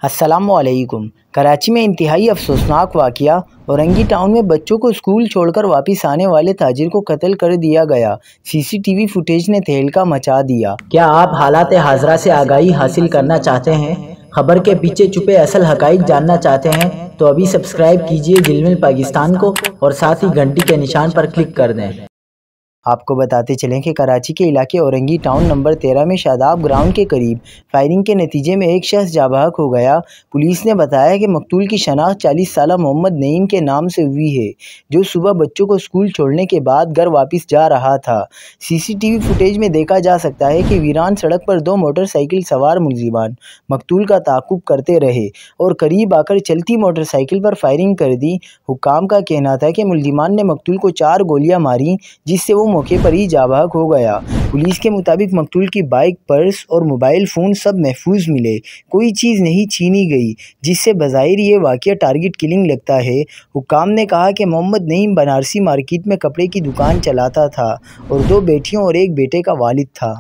अस्सलामुअलैकुम। कराची में इंतहाई अफसोसनाक वाक़या। औरंगी टाउन में बच्चों को स्कूल छोड़कर वापस आने वाले ताजिर को कत्ल कर दिया गया। सीसीटीवी फुटेज ने तहलका मचा दिया। क्या आप हालात हाज़रा से आगाही हासिल करना चाहते हैं? खबर के पीछे छुपे असल हक़ाइक़ जानना चाहते हैं? तो अभी सब्सक्राइब कीजिए ज़िलमिल पाकिस्तान को और साथ ही घंटी के निशान पर क्लिक कर दें। आपको बताते चलें कि कराची के इलाके औरंगी टाउन नंबर 13 में शादाब ग्राउंड के करीब फायरिंग के नतीजे में एक शख्स जाँ बहक हो गया। पुलिस ने बताया कि मकतूल की शनाख्त 40 साला मोहम्मद नईम के नाम से हुई है, जो सुबह बच्चों को स्कूल छोड़ने के बाद घर वापस जा रहा था। सीसीटीवी फुटेज में देखा जा सकता है कि वीरान सड़क पर दो मोटरसाइकिल सवार मुलजिमान मकतूल का ताक़ुब करते रहे और करीब आकर चलती मोटरसाइकिल पर फायरिंग कर दी। हुक्काम का कहना था कि मुलजिमान ने मकतूल को 4 गोलियां मारी, जिससे वो मौके पर ही जाँ बहक हो गया। पुलिस के मुताबिक मकतूल की बाइक, पर्स और मोबाइल फ़ोन सब महफूज मिले, कोई चीज़ नहीं छीनी गई, जिससे बज़ाहिर ये वाक़या टारगेट किलिंग लगता है। हुक्काम ने कहा कि मोहम्मद नईम बनारसी मार्केट में कपड़े की दुकान चलाता था और 2 बेटियों और 1 बेटे का वालिद था।